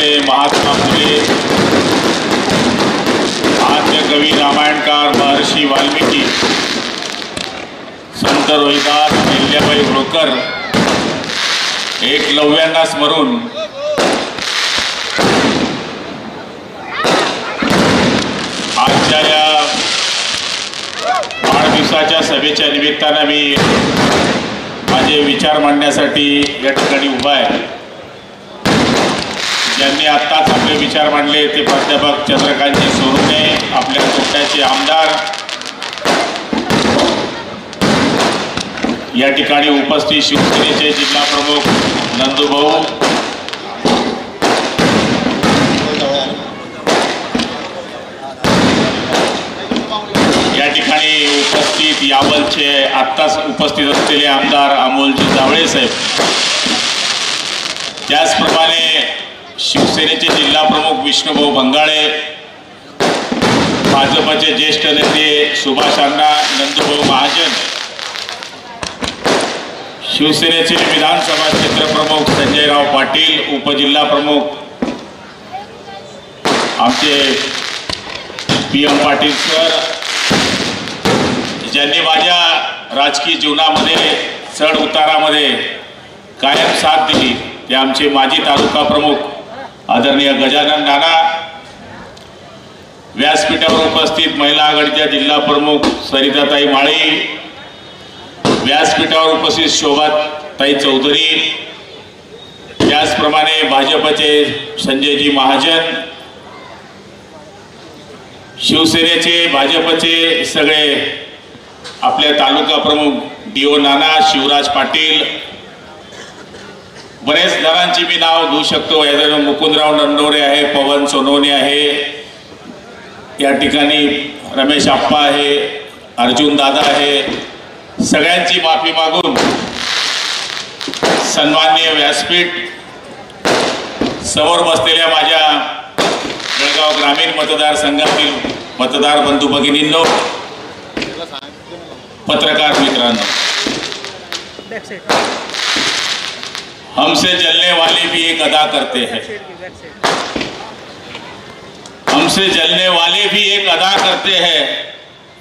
जसे महात्मा फुले, आद्य कवी रामायणकार महर्षी वाल्मिकी, संत रोहिदास, अहिल्याबाई होळकर एकलव्यांना स्मरून आजच्या या वाढदिवसाच्या सभेच्या निमित्तानं मी माझे विचार मांडण्यासाठी या ठिकाणी उभा आहे। ज्यांनी आत्ताच आपले विचार मांडले ते प्राध्यापक चंद्रकांतजी सोनवणे, आपल्या कोट्याचे आमदार, या ठिकाणी उपस्थित शिवसेनेचे जिल्हा प्रमुख नंदूभाऊ, या ठिकाणी उपस्थित यावलचे आत्ताच उपस्थित असलेले आमदार अमोलजी जावळे साहेब, त्याचप्रमाणे शिवसेनेचे जिल्हा प्रमुख विष्णुभाऊ बंगाळे, भाजपचे ज्येष्ठ नेते सुभाष अण्णा, नंदूभाऊ महाजन, शिवसेनेचे विधानसभा क्षेत्र प्रमुख संजयराव पाटील, उपजिल्हा प्रमुख आमचे PM पाटील सर, ज्यांनी माझ्या राजकीय जीवनामध्ये चढ उतारामध्ये कायम साथ दिली, ते आमचे माजी तालुका प्रमुख आदरणीय गजानन नाना, व्यासपीठावर उपस्थित महिला आघाडीच्या जिल्हा प्रमुख सरिताताई माळी, व्यासपीठावर उपस्थित शोभाताई चौधरी, त्याचप्रमाणे भाजपचे संजयजी महाजन, शिवसेनेचे भाजपचे सगळे आपल्या तालुका प्रमुख DO नाना, शिवराज पाटील, बरेच जणांची मी नाव घेऊ शकतो। यात मुकुंदराव नंदोरे आहे, पवन सोनवणे आहे, या ठिकाणी रमेश आप्पा आहे, अर्जुन दादा आहे, सगळ्यांची माफी मागून सन्माननीय व्यासपीठ, समोर बसलेल्या माझ्या जळगाव ग्रामीण मतदारसंघातील मतदार बंधू भगिनींनो, पत्रकार मित्रांनो, हमसे जलने वाले भी एक अदा करते हैं, हमसे जलने वाले भी एक अदा करते हैं,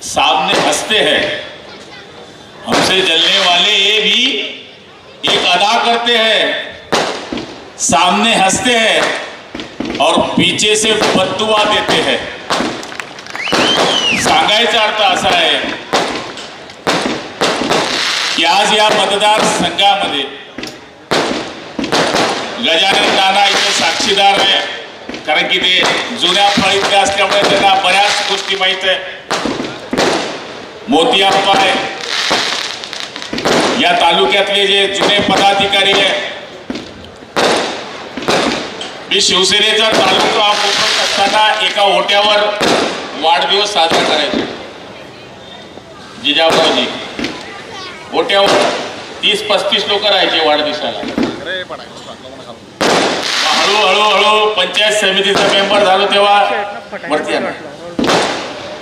सामने हंसते हैं, हमसे जलने वाले ये भी एक अदा करते हैं, सामने हंसते हैं और पीछे से बद्दुआ देते हैं। सांगायचा अर्थ असा आहे की आज या मतदारसंघामध्ये गजानन नाना इथे साक्षीदार आहे, कारण की ते जुन्या फळीतले असल्यामुळे त्यांना बऱ्याच गोष्टी माहित आहे। मोती आप्पा आहे, या तालुक्यातले जे जुने पदाधिकारी आहे, मी शिवसेनेचा तालुका उपप्रमुख असताना एका ओट्यावर वाढदिवस साजरा करायचो। जिजाबाजी ओट्यावर 30-35 लोक राहायचे वाढदिवसाला। हळूहळू पंचायत समितीचा मेंबर झालो तेव्हा वरती आला,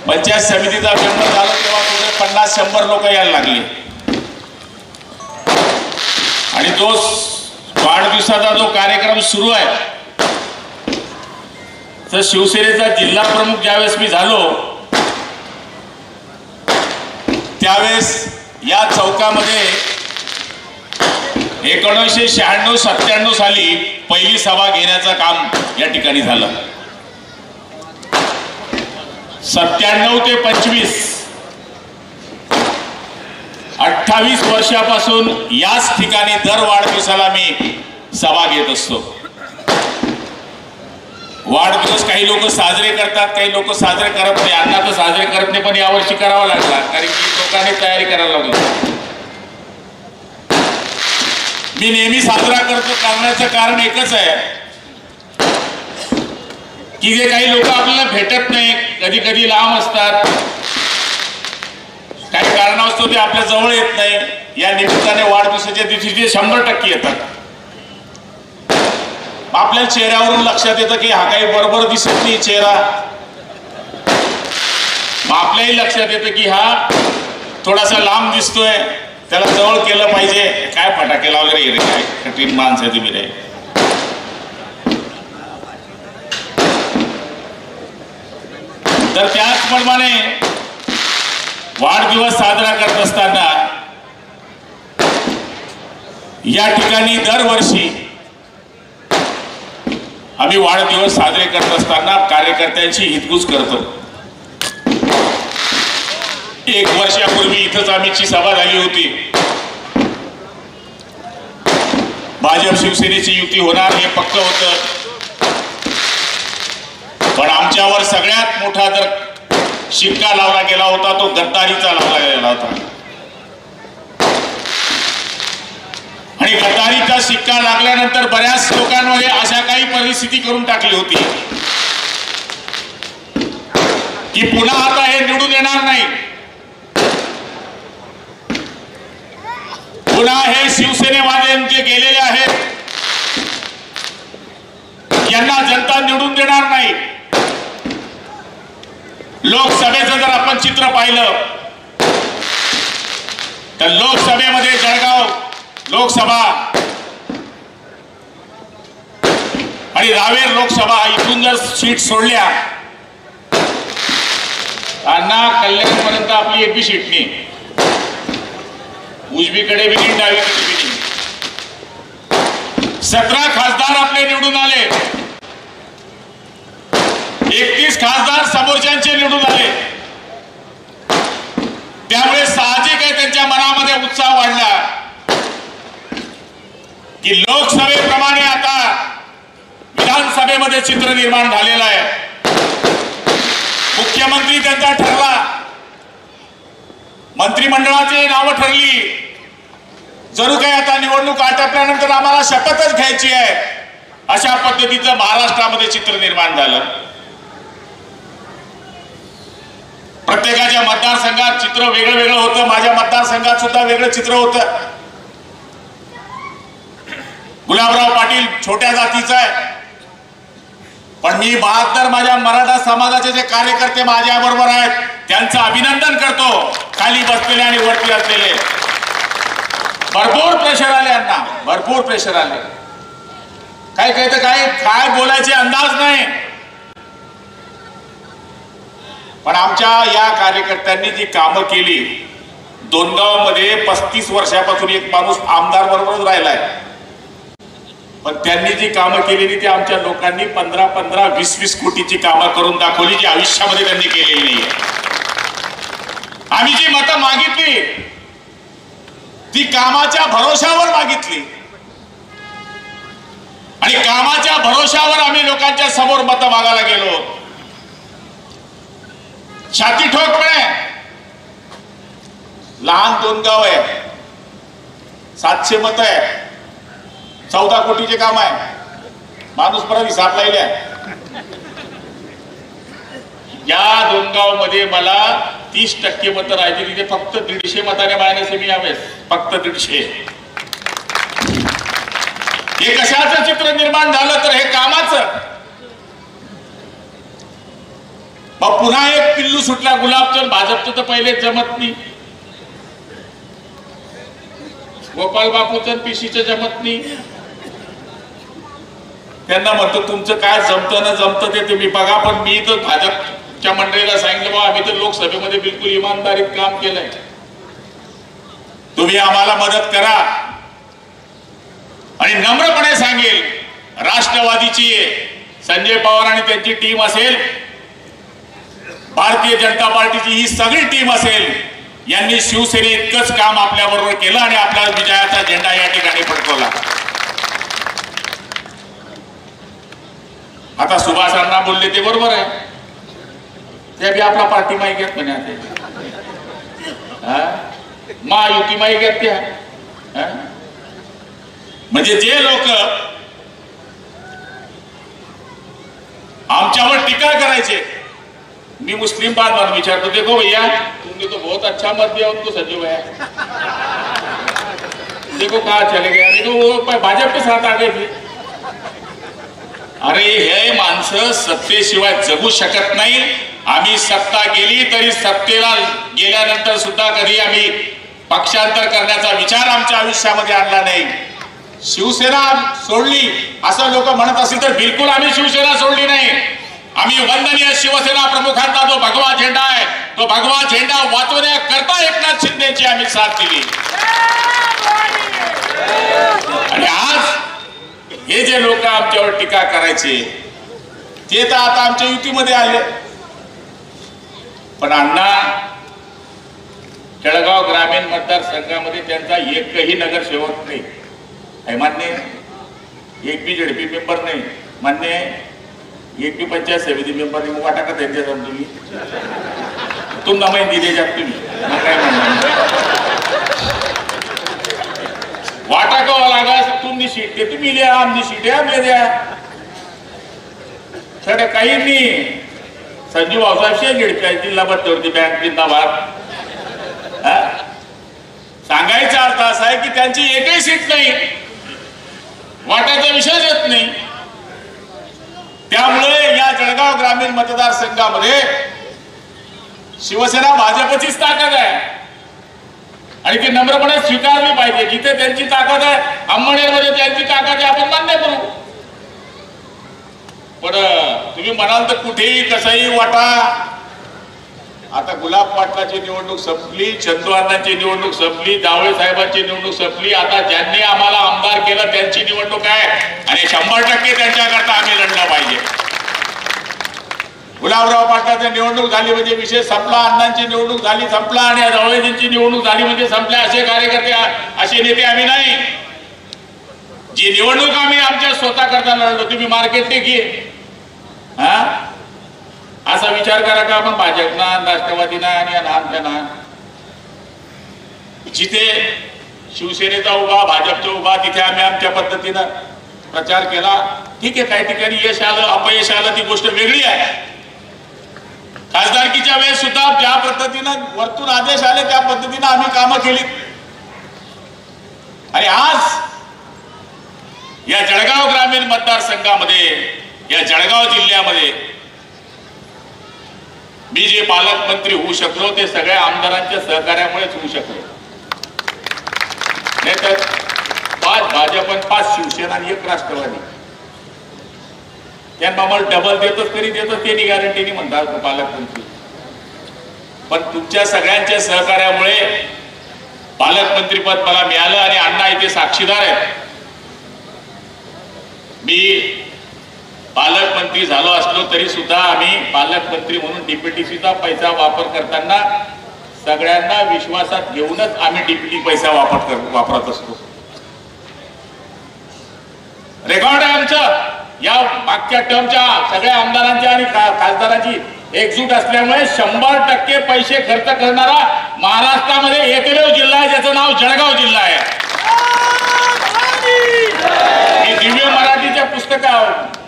पंचायत समितीचा मेंबर झालो तेव्हा पुढे 50-100 लोक यायला लागले, आणि तो वाढदिवसाचा जो कार्यक्रम सुरू आहे, तर शिवसेनेचा जिल्हा प्रमुख ज्यावेळेस मी झालो त्यावेळेस या चौकामध्ये 1996-97 साली पहिली सभा घेण्याचं काम या ठिकाणी झालं। 97 ते 25 28 वर्षापासून याच ठिकाणी दर वाढदिवसाला मी सभा घेत असतो। वाढदिवस काही लोक साजरे करतात, काही लोक साजरे करत नाही। अण्णा तर साजरे करत नाही, पण यावर्षी करावा लागला, कारण की लोकांनी तयारी करायला लागली। मी नेहमी साजरा करण्याचं कारण एकच आहे की जे काही लोक आपल्याला भेटत नाही, कधी कधी लांब असतात, काही कारणास्तव ते आपल्या जवळ येत नाही, या निमित्ताने वाढदिवसाच्या दिवशी ते 100% येतात। आपल्या चेहऱ्यावरून लक्षात येतं की हा काही बरोबर दिसत नाही चेहरा, आपल्याही लक्षात येतं की हा थोडासा लांब दिसतोय, त्याला जवळ केलं पाहिजे। काय फटाके लावले रे, काय कठीण माणसं आहे तुम्ही रे। तर त्याचप्रमाणे वाढदिवस साजरा करत असताना या ठिकाणी दरवर्षी आम्ही वाढदिवस साजरे करत असताना कार्यकर्त्यांची हितगुज करतो। एक वर्षापूर्वी इथंच आमची सभा झाली होती। भाजप शिवसेनेची युती होणार हे पक्क होतं, पण आमच्यावर सगळ्यात मोठा जर शिक्का लावला गेला होता तो गद्दारीचा लावला गेला होता। आणि गद्दारीचा शिक्का लागल्यानंतर बऱ्याच लोकांमध्ये अशा काही परिस्थिती करून टाकली होती की पुन्हा आता हे निवडून येणार नाही, पुन्हा हे शिवसेनेवाले जे गेलेले आहेत यांना जनता निवडून देणार नाही। लोकसभेचं जर आपण चित्र पाहिलं तर लोकसभेमध्ये जळगाव लोकसभा आणि रावेर लोकसभा इथून जर सीट सोडल्या त्यांना कल्याणपर्यंत आपली एक बी सीट नाही, उजवीकडे बी नाही डावीकडे बी नाही। 17 खासदार आपले निवडून आले, 31 खासदार समोरच्यांचे निवडून आले। त्यामुळे साहजिक आहे त्यांच्या मनामध्ये उत्साह वाढला की लोकसभेप्रमाणे आता विधानसभेमध्ये चित्र निर्माण झालेलं आहे। मुख्यमंत्री त्यांचा ठरला, मंत्रिमंडळाची नावं ठरली, जणू काही आता निवडणूक आटोपल्यानंतर आम्हाला शपथच घ्यायची आहे, अशा पद्धतीचं महाराष्ट्रामध्ये चित्र निर्माण झालं। प्रत्येकाच्या मतदारसंघात चित्र वेगळं वेगळं होतं। माझ्या मतदारसंघात सुद्धा वेगळं चित्र होतं। गुलाबराव पाटील छोट्या जातीचा आहे, पण मी 72 माझ्या मराठा समाजाचे जे कार्यकर्ते माझ्या बरोबर आहेत त्यांचं अभिनंदन करतो, खाली बसलेले आणि वरती असलेले। भरपूर प्रेशर आले यांना, भरपूर प्रेशर आले, काय काय तर काय बोलायचे अंदाज नाही। पण आमच्या या कार्यकर्त्यांनी जी कामं केली, दोनगावमध्ये 35 वर्षापासून एक माणूस आमदार बरोबरच राहिलाय, पण त्यांनी जी कामं केलेली ती आमच्या लोकांनी 15-15, 20-20 कोटीची कामं करून दाखवली, जी आयुष्यामध्ये त्यांनी केलेली नाहीये। आम्ही जी मतं मागितली ती कामाच्या भरोशावर मागितली आणि कामाच्या भरोशावर आम्ही लोकांच्या समोर मतं मागायला गेलो। छाती ठोकपणे लहान दोनगाव आहे, 700 मतं आहे, 14 कोटीचे काम आहे, माणूस परत हिसाब लायला। या दोनगाव मध्ये मला 30% मतं राहायची, तिथे फक्त 150 मताने मायनस मी यावेळेस, फक्त 150। हे कशाचं चित्र निर्माण झालं तर हे कामाचं। मग पुन्हा एक पिल्लू सुटला गुलाबचं, भाजपचं तर पहिले जमत नाही, गोपाल बापूचं पीसीचं जमत नाही। त्यांना म्हणतो तुमचं काय जमतं ना जमतं ते तुम्ही बघा, पण मी तर भाजपच्या मंडळीला सांगितलं बा आम्ही तर लोकसभेमध्ये बिलकुल इमानदारीत काम केलंय, तुम्ही आम्हाला मदत करा। आणि नम्रपणे सांगेल, राष्ट्रवादीची संजय पवार आणि त्यांची टीम असेल, भारतीय जनता पार्टीची ही सगळी टीम असेल, यांनी शिवसेने इतकंच काम आपल्या बरोबर केलं आणि आपला विजयाचा झेंडा या ठिकाणी फडकवला। आता सुभाषांना बोलले ते बरोबर आहे, ते बी आपला पार्टी माही घेत म्हणे, महायुती माही घेत त्या। म्हणजे जे लोक आमच्यावर टीका करायचे, मी मुस्लिम बांधवांना विचारतो, देखो भैया तुमने तो बहुत अच्छा मत दिया उनको संजय भैया, देखो कहाँ चले गए, देखो वो भाजपा के साथ आ गए थे। अरे हे माणसं सत्तेशिवाय जगू शकत नाही। आम्ही सत्ता गेली तरी सत्तेला गेल्यानंतर सुद्धा कधी आम्ही पक्षांतर करण्याचा विचार आमच्या आयुष्यामध्ये आणला नाही। शिवसेना सोडली असं लोक म्हणत असतील तर बिलकुल आम्ही शिवसेना सोडली नाही। आम्ही वंदनीय शिवसेना प्रमुखांचा जो भगवा झेंडा आहे तो भगवा झेंडा वाचवण्याकरता एकनाथ शिंदेची आम्ही साथ दिली। आणि आज हे जे लोक आमच्यावर टीका करायचे ते तर आता आमच्या युतीमध्ये आले, पण अण्णा जळगाव ग्रामीण मतदारसंघामध्ये त्यांचा एकही नगरसेवक नाही आहे, मान्य आहे। एक बी झेडपी मेंबर नाही, मान्य आहे। एक बी पंचायत समिती मेंबर नाही, मग वाटा का त्यांच्या जाऊन तुम्ही तुमना माहिती द्यायच्यात तुम्ही मग काय म्हणणार वाटा का लागा तुमची सीट ते तुम्ही लिहा, आमची सीट आहे आम्ही द्या। सगळं काही नाही। संजीव भाऊसाहेब शेख झेडपी जिल्हा मध्यवर्ती बँक जिंदाबाद। सांगायचा अर्थ असा आहे की त्यांची एकही सीट नाही, वाटाचा विषयच येत नाही। त्यामुळे या जळगाव ग्रामीण मतदारसंघामध्ये शिवसेना भाजपचीच ताकद आहे आणि ती नम्रपणे स्वीकारली पाहिजे। जिथे त्यांची ताकद आहे, अंमळनेरमध्ये त्यांची ताकद आहे, आपण मान्य करू। पण तुम्ही म्हणाल तर कुठेही कसंही वाटा। आता गुलाब पाटलाची निवडणूक संपली, चंदू अण्णांची निवडणूक संपली, जावळे साहेबांची निवडणूक संपली, आता ज्यांनी आम्हाला आमदार केलं त्यांची निवडणूक आहे आणि 100% त्यांच्याकरता आम्ही लढलं पाहिजे। गुलाबराव पाटलाची निवडणूक झाली म्हणजे विषय संपला, अण्णांची निवडणूक झाली संपला आणि जावळेजींची निवडणूक झाली म्हणजे संपल्या। असे कार्यकर्ते असे नेते आम्ही नाही। जी निवडणूक आम्ही आमच्या स्वतः करता लढलो, तुम्ही मार्केट घे असा विचार करा का आपण भाजपना, राष्ट्रवादीना आणि आमच्याना। जिथे शिवसेनेचा उभा, भाजपचा उभा, तिथे आम्ही आमच्या पद्धतीनं प्रचार केला। ठीक आहे, काही ठिकाणी यश आलं, अपयश आलं, ती गोष्ट वेगळी आहे। खासदारकीच्या वेळेस सुद्धा ज्या पद्धतीनं वरतून आदेश आले त्या पद्धतीनं आम्ही कामं केली। आणि आज या जळगाव ग्रामीण मतदारसंघामध्ये, या जळगाव जिल्ह्यामध्ये मी जे पालकमंत्री होऊ शकलो ते सगळ्या आमदारांच्या सहकार्यामुळेच होऊ शकलो। नाही तर 5 भाजप, 5 शिवसेना आणि 1 राष्ट्रवादी, त्यांना मला डबल देतो तरी देतो, त्यांनी गॅरंटीनी म्हणतात पालकमंत्री। पण तुमच्या सगळ्यांच्या सहकार्यामुळे पालकमंत्रीपद मला मिळालं आणि अण्णा इथे साक्षीदार आहेत। मी पालकमंत्री झालो असलो तरी सुद्धा आम्ही पालकमंत्री म्हणून डीपीटीसीचा पैसा वापर करताना सगळ्यांना विश्वासात घेऊनच आम्ही डीपीटी पैसा वापरत असतो। रेकॉर्ड आहे आमचं। या मागच्या टर्मच्या सगळ्या आमदारांच्या आणि खासदारांची एकजूट असल्यामुळे 100% पैसे खर्च करणारा महाराष्ट्रामध्ये एकमेव जिल्हा आहे ज्याचं नाव जळगाव जिल्हा आहे। मी दिव्य मराठीच्या पुस्तकात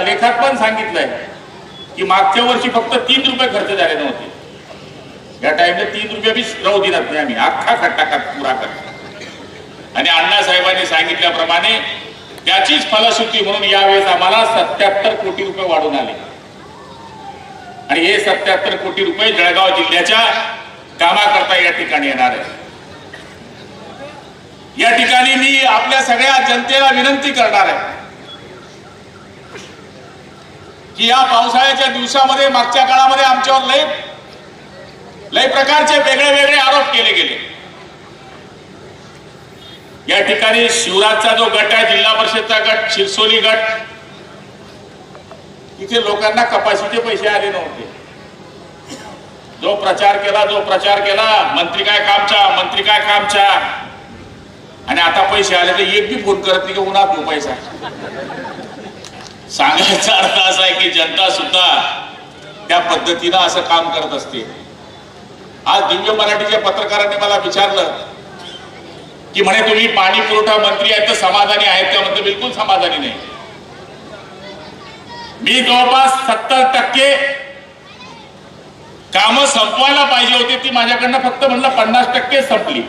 लेखात पण सांगितलंय की मागच्या वर्षी फक्त 3 रुपये खर्च झाले नव्हते। या टाइमला 3 रुपये बी राहू दिलात नाही आम्ही, अख्खा खट्टा पुरा करतो। आणि अण्णासाहेबांनी सांगितल्याप्रमाणे त्याचीच फलश्रुती म्हणून यावेळेस आम्हाला 77 कोटी रुपये वाढून आले आणि हे 77 कोटी रुपये जळगाव जिल्ह्याच्या कामाकरता या ठिकाणी येणार आहे। या ठिकाणी मी आपल्या सगळ्या जनतेला विनंती करणार आहे की या पावसाळ्याच्या दिवसामध्ये मागच्या काळामध्ये आमच्यावर लय प्रकारचे वेगळे आरोप केले गेले। या ठिकाणी शिवराजचा जो गट आहे, जिल्हा परिषदचा गट, शिरसोली गट, तिथे लोकांना कपाशीचे पैसे आले नव्हते। जो प्रचार केला मंत्री काय कामचा आणि आता पैसे आले तर एक बी फोन करत नाही की उन्हात पैसा। सांगायचा अर्थ असा आहे की जनता सुद्धा त्या पद्धतीनं असं काम करत असते। आज दिव्य मराठीच्या पत्रकारांनी मला विचारलं की म्हणे तुम्ही पाणी पुरवठा मंत्री आहेत तर समाधानी आहेत का? म्हणजे बिलकुल समाधानी नाही। मी जवळपास 70% कामं संपवायला पाहिजे होती, ती माझ्याकडनं फक्त म्हणलं 50% संपली।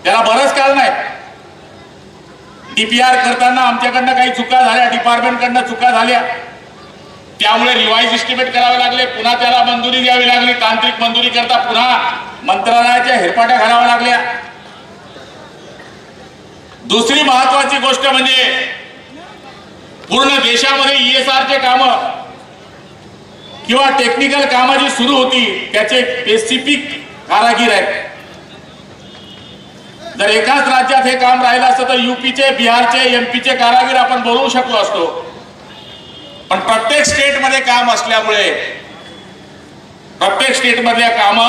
त्याला बरंच कारण आहे। डीपीआर करताना आमच्याकडनं काही चुका झाल्या, डिपार्टमेंटकडनं चुका झाल्या, त्यामुळे रिवाइज एस्टिमेट करावे लागले, पुन्हा त्याला मंजुरी द्यावी लागली, तांत्रिक मंजुरी करता पुन्हा मंत्रालयाच्या हेरपाट्या घालाव्या लागल्या। दुसरी महत्वाची गोष्ट म्हणजे पूर्ण देशामध्ये ESRचे कामं किंवा टेक्निकल कामाची सुरू होती त्याचे स्पेसिफिक कारागीर आहेत. जर एकाच राज्यात हे काम राहिलं असतं तर यूपीचे, बिहारचे, एमपीचे कारागीर आपण बोलवू शकलो असतो. पण प्रत्येक स्टेटमध्ये काम असल्यामुळे प्रत्येक स्टेटमधल्या काम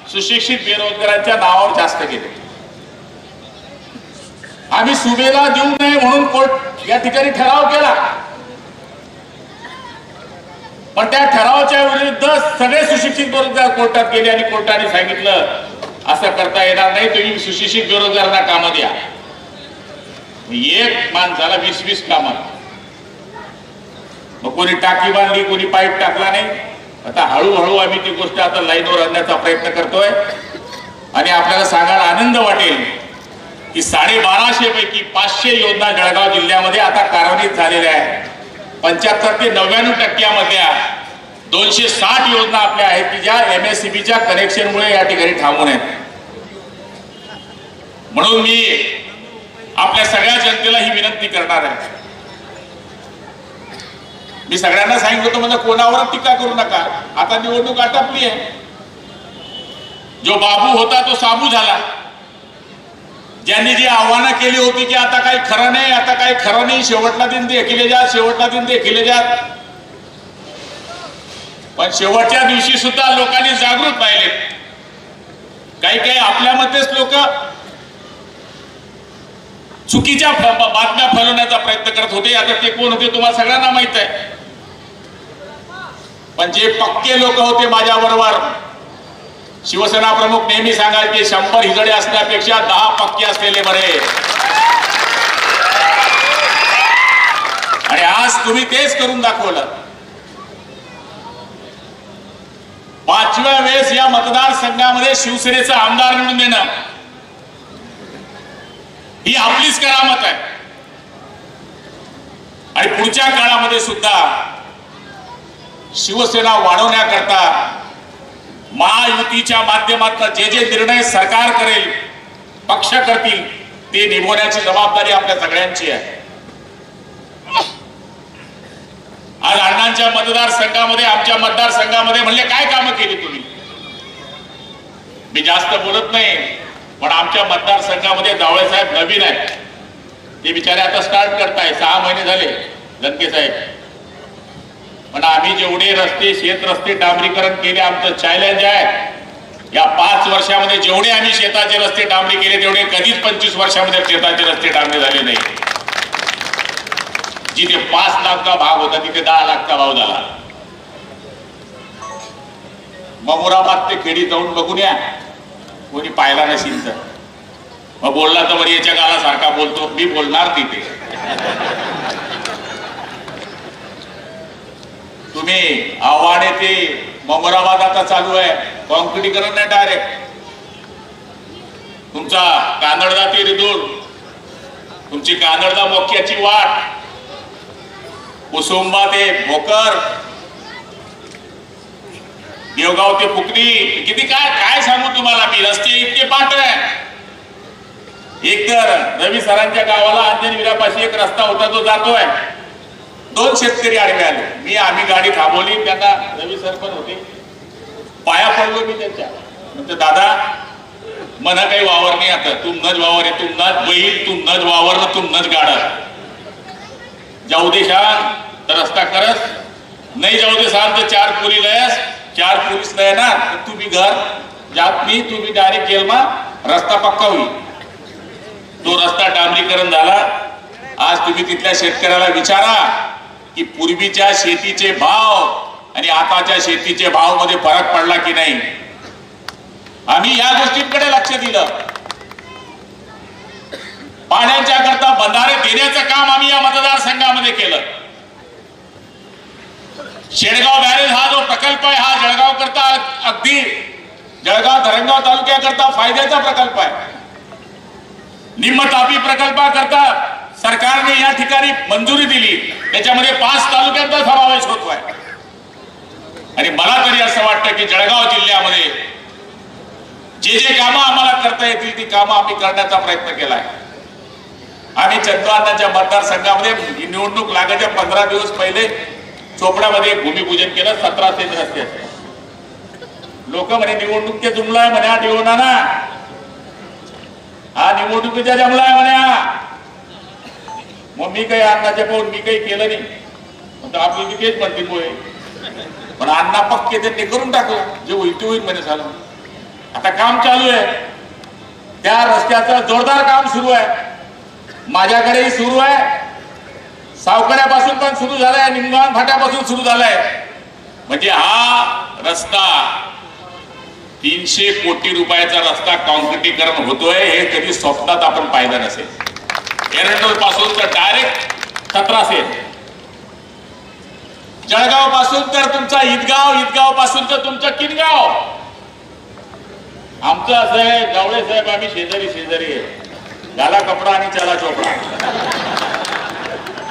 सुशिक्षित बेरोजगारांच्या नावावर जास्त केले. आम्ही सुबेला देऊ नये म्हणून कोर्ट या ठिकाणी ठराव केला, पण त्या ठरावाच्या विरुद्ध सगळे सुशिक्षित बेरोजगार कोर्टात गेले आणि कोर्टाने सांगितलं असं करता येणार नाही, तुम्ही सुशिक्षित बेरोजगारांना कामं द्या. एक माणसाला 20-20 कामं. मग कोणी टाकी बांधली, कोणी पाईप टाकला नाही. आता हळूहळू आम्ही ती गोष्ट आता लाईनवर आणण्याचा प्रयत्न करतोय आणि आपल्याला सांगायला आनंद वाटेल की 1250 पैकी 500 योजना जळगाव जिल्ह्यामध्ये आता कार्यान्वित झालेल्या आहेत. 75 ते 99% 260 योजना आपल्या आहेत की ज्या MSCBच्या कनेक्शनमुळे या ठिकाणी थांबून आहेत. म्हणून मी आपल्या सगळ्या जनतेला ही विनंती करणार आहे. मी सगळ्यांना सांगितलं होतं म्हणजे कोणावर टीका करू नका. आता निवडणूक आटपली आहे. जो बाबू होता तो साबू झाला. ज्यांनी जी आव्हानं केली होती की आता काही खरं नाही, आता काही खरं नाही, शेवटला दिन देखील जात, शेवटला दिन देखील जात, पण शेवटच्या दिवशी सुद्धा लोकांनी जागृत राहिले. काही आपल्यामध्येच लोक चुकीच्या बातम्या फैलवण्याचा प्रयत्न करत होते. आता ते कोण होते तुम्हाला सगळ्यांना माहित आहे. पण जे पक्के लोक होते माझ्या बरोबर, शिवसेना प्रमुख नेहमी सांगायचे 100 हिजडे असण्यापेक्षा 10 पक्के असलेले बरे. आणि आज तुम्ही तेच करून दाखवलं. 5व्या वेळेस या मतदारसंघामध्ये शिवसेनेचा आमदार निवडून देणं ही आपलीच करामत आहे. आणि पुढच्या काळामध्ये सुद्धा शिवसेना वाढवण्याकरता महायुतीच्या माध्यमातून जे जे निर्णय सरकार करेल, पक्ष करतील, ते निभवण्याची जबाबदारी आपल्या सगळ्यांची आहे. आज अण्णांच्या मतदारसंघामध्ये, आमच्या मतदारसंघामध्ये म्हणले काय कामं केली तुम्ही. मी जास्त बोलत नाही, पण आमच्या मतदारसंघामध्ये जावळे साहेब नवीन आहेत. ते बिचारे आता स्टार्ट करताय. 6 महिने झाले लंके साहेब. पण आम्ही जेवढे रस्ते, शेत रस्ते डांबरीकरण केले, आमचं चॅलेंज आहे. या 5 वर्षामध्ये जेवढे आम्ही शेताचे रस्ते डांबरी केले तेवढे कधीच 25 वर्षामध्ये शेताचे रस्ते डांबरी झाले नाही. जिथे 5 लाखचा भाग होता तिथे 10 लाखचा भाव झाला. ममुराबाद ते खेडी जाऊन बघून या, कोणी पाहिला नसेल तर. मग बोलला तर बरी याच्या गालासारखा बोलतो. मी बोलणार तिथे. तुम्ही आव्हाने ते ममुराबाद आता चालू आहे, कॉन्क्रिटीकरण नाही डायरेक्ट. तुमचा कानडदा ते रिदूर, तुमची कानडदा मोक्याची वाट, कुसुंबा ते भोकर, देवगाव ते पुकणी, किती काय काय सांगू तुम्हाला मी. रस्ते इतके पाठ आहे. एक तर रवी सरांच्या गावाला अंजनवीरापाशी एक रस्ता होता तो जातोय. 2 शेतकरी आडवे आले. आम्ही गाडी थांबवली. त्यांना रवी सर पण होते. पाया पडलो मी त्यांच्या. म्हणते दादा मना काही वावर नाही, आता तुमनच वावर आहे, तुमनच बैल, तुमनच वावर, तुमनच गाडा. जाऊ दे शान तर रस्ता करस, नाही जाऊ दे सांग तर 4 पोरी लयस, 4 पोलीस लय ना तुम्ही घर जात नाही, तुम्ही डायरेक्ट जेलमा, रस्ता पक्का होईल. तो रस्ता डांबरीकरण झाला. आज तुम्ही तिथल्या शेतकऱ्याला विचारा की पूर्वीच्या शेतीचे भाव आणि आताच्या शेतीचे भाव मध्ये फरक पडला की नाही. आम्ही या गोष्टींकडे लक्ष दिलं. पाण्याच्या करता बंधारे देण्याचं काम आम्ही या मतदारसंघामध्ये केलं. शेडगाव बॅरेज हा जो प्रकल्प आहे हा जळगाव करता अगदी जळगाव धरणगाव तालुक्याकरता फायद्याचा प्रकल्प आहे. निम्न तापी प्रकल्पाकरता सरकारने या ठिकाणी मंजुरी दिली. त्याच्यामध्ये 5 तालुक्यांचा समावेश होतोय. आणि मला तरी असं वाटतं की जळगाव जिल्ह्यामध्ये जे जे कामं आम्हाला करता येतील ती कामं आम्ही करण्याचा प्रयत्न केलाय. आम्ही चंद्रवानाच्या मतदारसंघामध्ये निवडणूक लागायच्या 15 दिवस पहिले चोपड्यामध्ये भूमिपूजन केलं 1700 रस्त्याचे. लोक म्हणे निवडणुकीचा जुमला म्हणा निवडणा ना, हा निवडणुकीचा जमला आहे म्हणा. मग मी काही अण्णाच्या पाहून मी काही केलं नाही, आपली तेच म्हणतील होय. पण अण्णा पक्के त्यांनी करून टाकलं, जे होईल ते होईल म्हणे झालं. आता काम चालू आहे, त्या रस्त्याचं जोरदार काम सुरू आहे, माझ्याकडेही सुरू आहे, सावकड्यापासून पण सुरू झालाय, निमगाव फाट्यापासून सुरू झालाय. म्हणजे हा रस्ता 300 कोटी रुपयाचा रस्ता कॉन्क्रिटीकरण होतोय, हे कधी स्वप्नात आपण पाहिलं नसेल. एरंडोल पासून तर डायरेक्ट 1700, जळगाव पासून तर तुमचा ईदगाव, ईदगाव पासून तर तुमचं किनगाव. आमचं असं आहे गवळे साहेब, आम्ही शेजारी शेजारी आहे, घाला कपडा आणि चला चोपडा.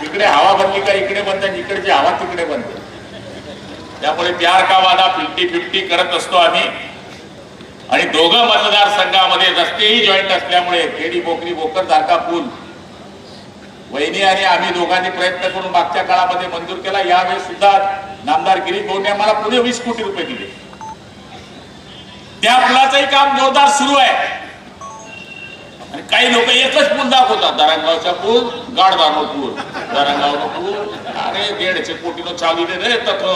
इकडे हवा बनली का इकडे बनते, इकडची हवा तिकडे बनते. त्यामुळे प्यार का वादा 50-50 करत असतो आम्ही. आणि दोघं मतदारसंघामध्ये रस्तेही जॉईंट असल्यामुळे खेडी बोकरी भोकर सारखा पूल वहिनी आणि आम्ही दोघांनी प्रयत्न करून मागच्या काळामध्ये मंजूर केला. यावेळेस सुद्धा नामदार गिरीश भाऊंनी आम्हाला पुढे 20 कोटी रुपये दिले. त्या पुलाचंही काम जोरदार सुरू आहे. आणि काही लोक एकच पूल दाखवतात, दारणगावचा पूल, गाडदानो पूल, दारणगावनो पूल, अरे 150 कोटीनं चालू दे रे तत्व.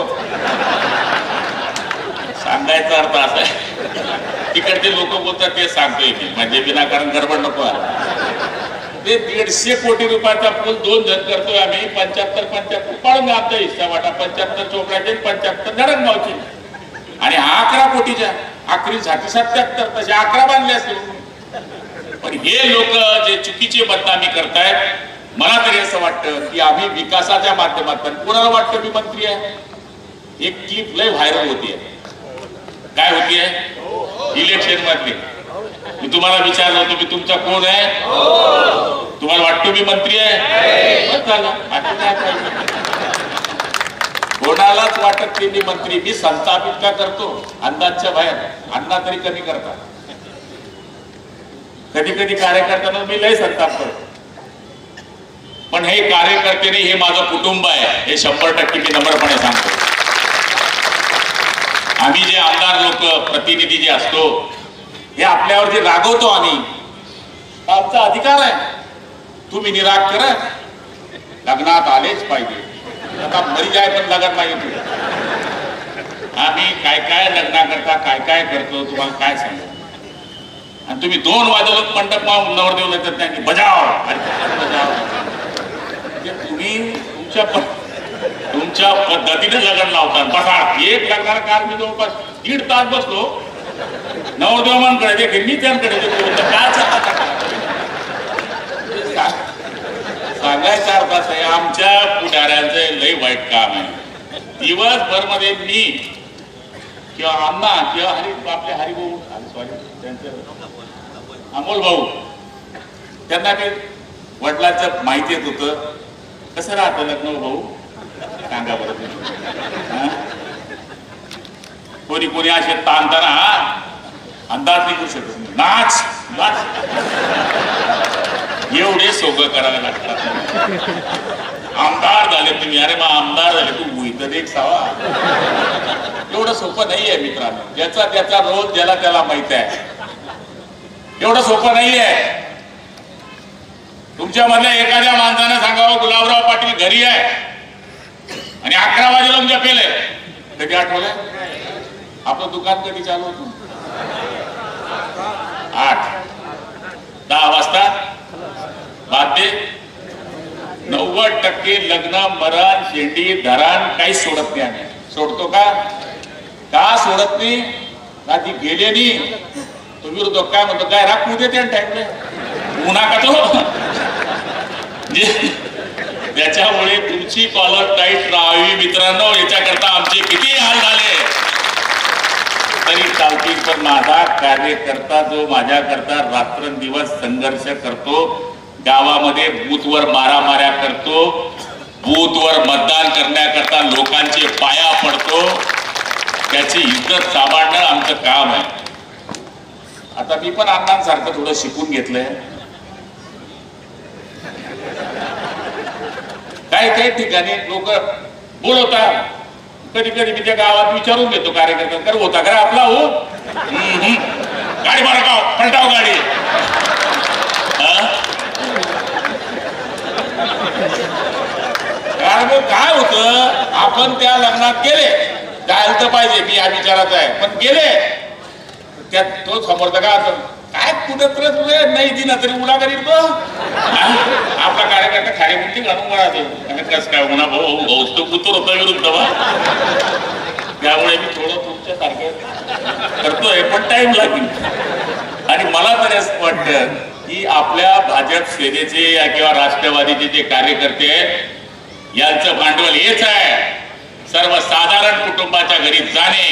सांगायचा अर्थ असा आहे, तिकडचे लोक बोलतात ते सांगतोय मी, म्हणजे विनाकारण गडबड नको आहे. ते 150 कोटी रुपयाचा पूल 2 जण करतोय आम्ही. 75 पाडून आमचा हिस्सा वाटा, 75 चोपड्याचे, 75 धरणगावचे. आणि हा 11 कोटीच्या आखरी साठी 77, तसे 11 बांधले असतील. पण हे लोक जे चुकीची बदनामी करतायत, मला तरी असं वाटतं की आम्ही विकासाच्या माध्यमातून, कोणाला वाटतं मी मंत्री आहे. एक क्लिप लय व्हायरल होतीये, काय होतीये, इलेक्शन मधली. मी तुम्हाला विचारलं होतं, मी तुमचा कोण आहे, तुम्हाला वाटतो मी मंत्री आहे, कोणालाच वाटत की मी मंत्री. मी संतापित का करतो अंदाजच्या बाहेर, अण्णा तरी कमी करतात. कधी कधी कार्यकर्त्यांना मी लय संताप करतो, पण हे कार्यकर्ते नाही, हे माझं कुटुंब आहे, हे 100% मी नम्रपणे सांगतो. आम्ही जे आमदार लोक, प्रतिनिधी जे असतो, हे आपल्यावर जे रागवतो आम्ही, आमचा अधिकार आहे. तुम्ही निराग करा, लग्नात आलेच पाहिजे. आता मरी जाय पण लग्न नाही. आम्ही काय काय लग्नाकरता काय काय करतो तुम्हाला काय सांगू. आणि तुम्ही 2 वाजवलं मंडप नवरदेव येतात त्यांनी बजाव बजाव. तुम्ही तुमच्या पद्धतीने लग्न लावतात. बसा एक लग्नाला काल मी जवळपास 1.5 तास बसलो. नवरदेवांकडे मी त्यांकडे काय सांगायचा अर्थ असा आहे, आमच्या पुढाऱ्यांचं लय वाईट काम आहे. दिवसभर मध्ये मी किंवा अण्णा किंवा आपले हरिभाऊ, सॉरी त्यांचं अमोल भाऊ, त्यांना मी वडिलांचं माहिती येत होतं. कसं राहतं लग्न भाऊ सांगा बरं. कोणी कोणी असे ताणताना अंदाज नाही करू शकत. नाच नाच एवढे सोबत करायला लागतात. आमदार झाले तुम्ही, अरे मग आमदार झाले तू इथं एक सावा. एवढं सोपं नाहीये मित्रांनो. ज्याचा त्याचा रोज ज्याला त्याला माहित आहे, एवढं सोपं नाहीये. तुमच्या मधल्या एखाद्या माणसाने सांगावं गुलाबराव पाटील घरी आहे आणि 11 वाजेला उद्या पेलय. कधी आठवलंय? आपलं दुकान कधी चालू होतं? 8-10 वाजता. बाते 90% लग्न, मरण, शेंडी, धरण काही सोडत नाही. आम्ही सोडतो का? का सोडत नाही? का ती गेले नाही. तो विरोधक काय म्हणतो, काय राखू देते टाइमला उन्हा का तो. त्याच्यामुळे तुमची कॉलर टाईट राहावी मित्रांनो. याच्याकरता आमचे किती हाल झाले तरी चालतील. पण माझा कार्यकर्ता जो माझ्याकरता रात्रंदिवस संघर्ष करतो, गावामध्ये बूथवर मारामाऱ्या करतो, बूथवर मतदान करण्याकरता लोकांचे पाया पडतो, त्याची इज्जत सांभाळणं आमचं काम आहे. आता मी पण अण्णांसारखं थोडं शिकून घेतलंय. काही काही ठिकाणी लोक बोलवता. कधी कधी मी त्या गावात विचारून घेतो कार्यकर्ता, कर होता खरा आपला हो, गाडी मारा पलटाव गाडी. कारण काय होतं, आपण त्या लग्नात गेले, जायला तर पाहिजे, मी या विचारात आहे, पण गेले त्यात तो समोरचा काय कुठं नाही दिना तरी उडा करीत तो आपला कार्यकर्ता खाली मुठी घालून राहतो. कस काय म्हणा भाऊ तो कुतूर होता विरुद्ध, त्यामुळे मी थोडं तुमच्या सारखं करतोय, पण टाइम लागेल. आणि मला तर असं वाटतं की आपल्या भाजप सेनेचे किंवा राष्ट्रवादीचे जे कार्यकर्ते आहेत यांचं भांडवल हेच आहे, सर्वसाधारण कुटुंबाच्या घरी जाणे,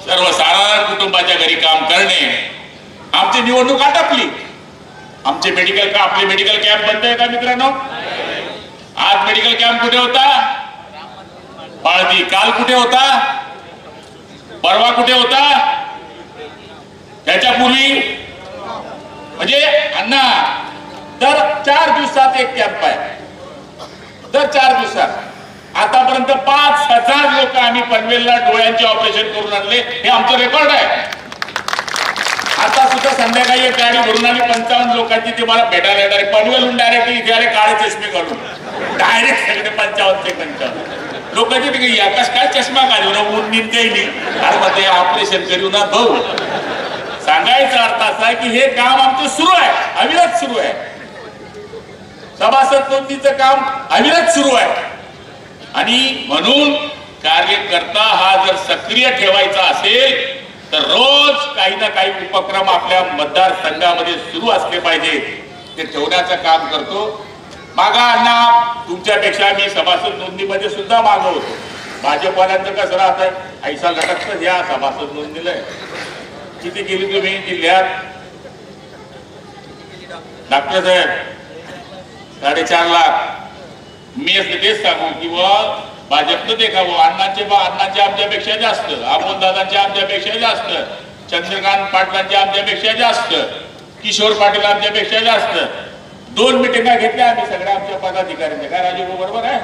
सर्वसाधारण कुटुंबाच्या घरी काम करणे. आमची निवडणूक आटपली, आमचे आपले मेडिकल कॅम्प बंद आहे का मित्रांनो? आज मेडिकल कॅम्प कुठे होता? बाळदी. काल कुठे होता? परवा कुठे होता? त्याच्यापूर्वी म्हणजे अण्णा दर 4 दिवसात एक कॅम्प आहे, दर 4 दिवसात. आतापर्यंत 5000 लोक आम्ही पनवेलला डोळ्यांचे ऑपरेशन करून आणले, हे आमचं रेकॉर्ड आहे. आता सुद्धा संध्याकाळी एक गाडी भरून आली 55 लोकांची, ते मला भेटायला येणार पनवेलहून डायरेक्ट इथे आले काळे चष्मे घालून, डायरेक्ट सगळे 55 ते 55 लोकांचे तिकडे आकाश काय चष्मा घालू ना ऊन निघते नाही, अरे मग ते ऑपरेशन करू ना भाऊ. सांगायचा अर्थ असा आहे की हे काम आमचं सुरू आहे, अविरत सुरू आहे. सभासद नोंदणीचं काम अविरत सुरू आहे. आणि म्हणून कार्यकर्ता हा जर सक्रिय ठेवायचा असेल तर रोज काही ना काही उपक्रम आपल्या मतदारसंघामध्ये सुरू असले पाहिजे, ते ठेवण्याचं काम करतो. मागा अण्णा तुमच्यापेक्षा मी सभासद नोंदणीमध्ये सुद्धा मागं होतो. भाजपवाल्यांचं कसं राहतंय, ऐसा लटकतं या सभासद नोंदणीला किती गेली तुम्ही जिल्ह्यात? डॉक्टर साहेब 4.5 लाख. मी असं तेच सांगू की भाजपनं देखावं, अण्णांचे आमच्यापेक्षा जास्त, अमोलदादांचे आमच्यापेक्षा जास्त, चंद्रकांत पाटलांचे आमच्यापेक्षा जास्त, किशोर पाटील आमच्यापेक्षा जास्त. 2 मिटिंगा घेतल्या आम्ही सगळ्या आमच्या पदाधिकाऱ्यांच्या. काय राजू बरोबर आहे?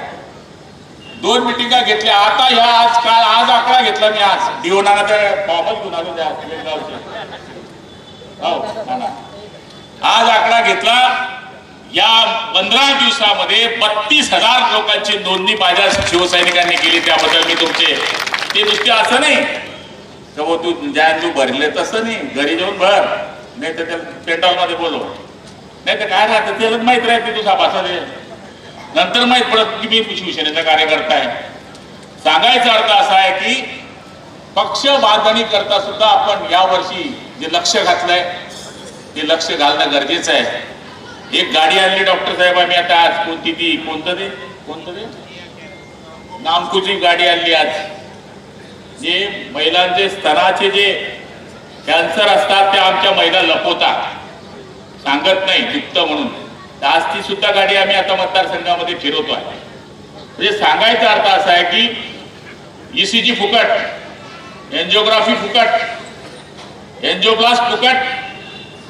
2 मिटिंगा घेतल्या. आता ह्या आज आकडा घेतला मी, आज दिवनाला तर फॉर्मच घेऊन आलो त्या आज आकडा घेतला. या 15 दिवसामध्ये 32,000 लोकांची नोंदणी माझ्या शिवसैनिकांनी केली. त्याबद्दल मी तुमचे, ते नुसते असं नाही तर तू तू भरले तसं नाही, घरी जाऊन भर, नाही तर त्याला पेंडॉलमध्ये बोलव, नाही तर काय राहतं त्याला माहित राहते तू सभासद आहे, नंतर माहित पडत की मी शिवसेनेचा कार्यकर्ता आहे. सांगायचा अर्थ असा आहे की पक्ष बांधणी करता सुद्धा आपण यावर्षी जे लक्ष घातलंय ते लक्ष घालणं गरजेचं आहे. एक गाडी आणली डॉक्टर साहेब आम्ही आता आज, कोणती ती कोणतं ते नामकुची गाडी आणली आज. जे महिलांचे स्तनाचे जे कॅन्सर असतात ते आमच्या महिला लपवतात, सांगत नाही गुप्त म्हणून. आज ती सुद्धा गाडी आम्ही आता मतदारसंघामध्ये फिरवतो आहे. म्हणजे सांगायचा अर्थ असा आहे की ECG फुकट, एन्जिओग्राफी फुकट, एन्जिओप्लास्ट फुकट,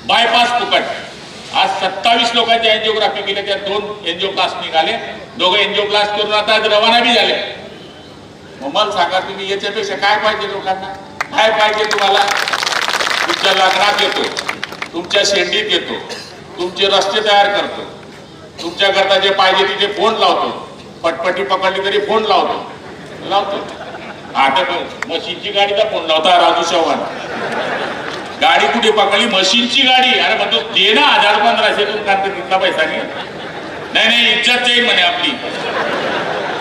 बायपास फुकट. आज 27 लोकांच्या एन्जिओग्राफी केल्या, त्यात 2 एन्जिओप्लास्ट निघाले, 2 एन्जिओप्लास्ट करून आता रवाना बी झाले. मग मला सांगा तुम्ही याच्यापेक्षा काय पाहिजे लोकांना? काय पाहिजे तुम्हाला? तुमच्या लग्नात येतो, तुमच्या शेंडीत येतो, तुमचे रस्ते तयार करतो, तुमच्याकरता जे पाहिजे तिथे फोन लावतो, पटपटी पकडली तरी फोन लावतो. आता मशीनची गाडीचा फोन लावता राजू चव्हाण, गाडी कुठे पकडली? मशीनची गाडी. अरे म्हणतो दे ना 1000-1500 कारण तिथला पैसा नाही, इज्जत जाईल म्हणे आपली.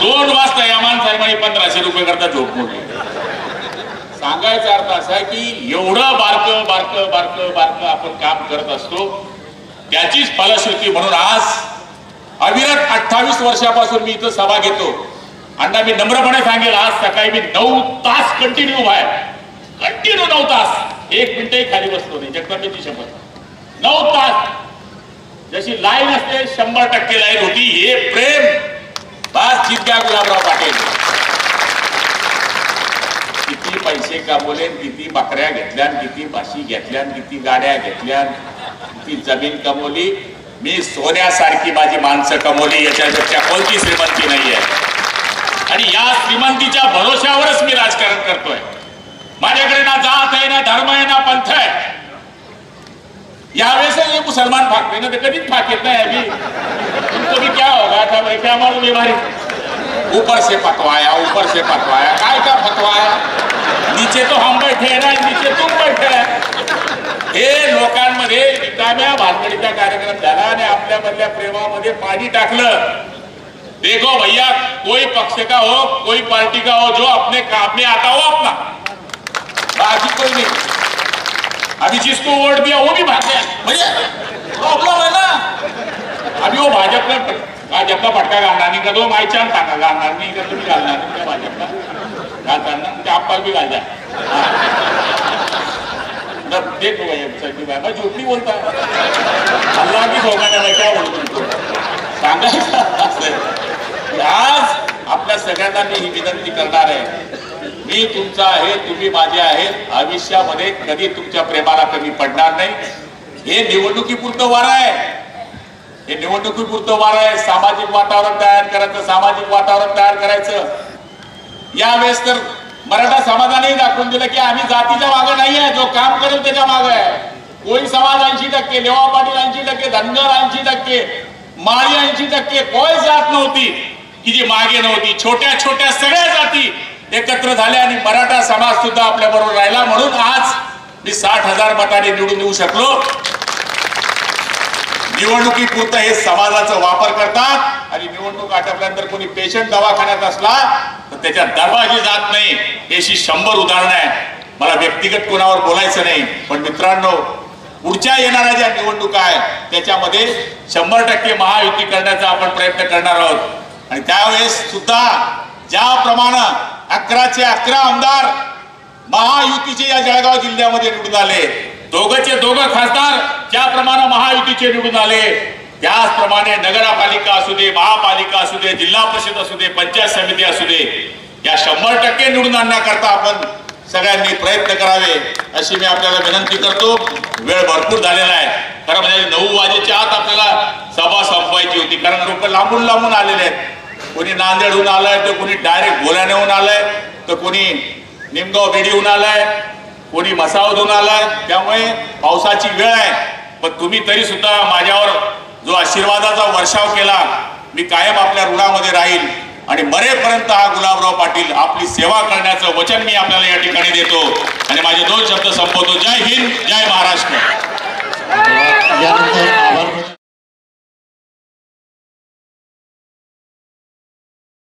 2 वाजता या माणसाने म्हणे 1500 रुपये करता झोप मोडली. सांगायचा अर्थ असा आहे की एवढं बारकं आपण काम करत असतो, त्याचीच फलश्रुती म्हणून आज अविरत 28 वर्षापासून मी इथं सभा घेतो. अण्णा मी नम्रपणे सांगेल, आज सकाळी मी 9 तास कंटिन्यू 9 तास 1 मिनिटही खाली बसलो नाही. जगदंबेची शपथ 9 तास. जशी लाईन असते 100% लाईन होती. हे प्रेम बास जिद्या गुलाबराव पाटील. किती पैसे कमवले, किती बकऱ्या घेतल्या, किती म्हशी घेतल्या, किती गाड्या घेतल्या, किती जमीन कमवली. मी सोन्यासारखी माझी माणसं कमवली, याच्यापेक्षा कोणती श्रीमंती नाहीये. आणि या श्रीमंतीच्या भरोश्यावरच मी राजकारण करतोय। माझ्याकडे ना जात आहे, ना धर्म आहे, ना पंथ आहे। यावेळेस ये मुसलमान भागते ना, तो कभी फाकेत नहीं अभी। तुमको भी क्या होगा था भाई, क्या मालूम बीमारी, ऊपर से पतवाया, ऊपर से पतवाया, काय का पतवाया, नीचे तो हम बैठे हैं ना, नीचे तुम बैठे हैं। हे लोकांमध्ये रिकाम्या भानगडीचा कार्यक्रम झाला आणि आपल्या मधल्या प्रेमामध्ये पाणी टाकलं। देखो भैया, कोई पक्ष का हो, कोई पार्टी का हो, जो अपने काम में आता हो अपना, बाकी कोई नहीं। अभी जिसको वोट दिया वो भी भाग गया, भैया प्रॉब्लम है ना। अभी वो भाजपा फटका घालणार नहीं, कदो मायचान टाका घालणार नहीं, कदो भी घालणार नहीं त्या भाजपला घालताना त्या आपल भी घाल द्या। देखो भैया मैं झूठ नहीं बोलता, अल्लाह की सोगा मैं क्या बोलतो सांगायचं। आज आपल्या सगळ्यांना मी ही विनंती करणार आहे, मी तुमचा आहे, तुम्ही माझे आहेत, भविष्यामध्ये कधी तुमच्या प्रेमाला कमी पडणार नाही। हे निवडणुकीपुरतं वार आहे, हे निवडणुकीपुरतं वार आहे। सामाजिक वातावरण तयार करायचं, सामाजिक वातावरण तयार करायचं। यावेळेस तर मराठा समाजाने दाखवून दिलं की आम्ही जातीच्या मागे नाही आहे, जो काम करेल त्याच्या मागे आहे। कोळी समाज 80%, लेवा पाटील 80%, धनगर 80%, माळी 80%, कोई जात नव्हती की जी मागे नव्हती। छोट्या छोट्या सगळ्या जाती एकत्र झाल्या आणि मराठा समाज सुद्धा आपल्या बरोबर राहिला, म्हणून आज मी 60,000 मतांनी निवडून येऊ शकलो। निवडणुकीपुरतं हे समाजाचा वापर करतात आणि निवडणूक आटपल्यानंतर कोणी पेशंट दवाखान्यात असला तर त्याच्या दरवाजी जात नाही। याची 100 उदाहरणं आहे। मला व्यक्तिगत कोणावर बोलायचं नाही, पण मित्रांनो, पुढच्या येणाऱ्या ज्या निवडणुका आहेत त्याच्यामध्ये 100% महायुती करण्याचा आपण प्रयत्न करणार आहोत। आणि त्यावेळेस सुद्धा ज्याप्रमाणे 11चे 11 आमदार महायुतीचे या जळगाव जिल्ह्यामध्ये निवडून आले, दोघंचे दोघं खासदार ज्याप्रमाणे महायुतीचे निवडून आले, त्याचप्रमाणे नगरपालिका असू दे, महापालिका असू दे, जिल्हा परिषद असू दे, पंचायत समिती असू दे, या 100% निवडून आणण्याकरता आपण सगळ्यांनी प्रयत्न करावे अशी मी आपल्याला विनंती करतो। वेळ भरपूर झालेला आहे, खरं म्हणजे 9 वाजेच्या आत आपल्याला सभा संपवायची होती, कारण लोक लांबून लांबून आलेले आहेत। कोणी नांदेडहून आलंय, तर कोणी डायरेक्ट बोलाण्याहून आलंय, तर कोणी निमगाव बेडीहून आलाय, कोणी मसावधून आलाय। त्यामुळे पावसाची वेळ आहे, पण तुम्ही तरी सुद्धा माझ्यावर जो आशीर्वादाचा वर्षाव केला, मी कायम आपल्या ऋणामध्ये राहील आणि मरेपर्यंत हा गुलाबराव पाटील आपली सेवा करण्याचं वचन मी आपल्याला या ठिकाणी देतो आणि माझे 2 शब्द संपवतो। जय हिंद, जय महाराष्ट्र।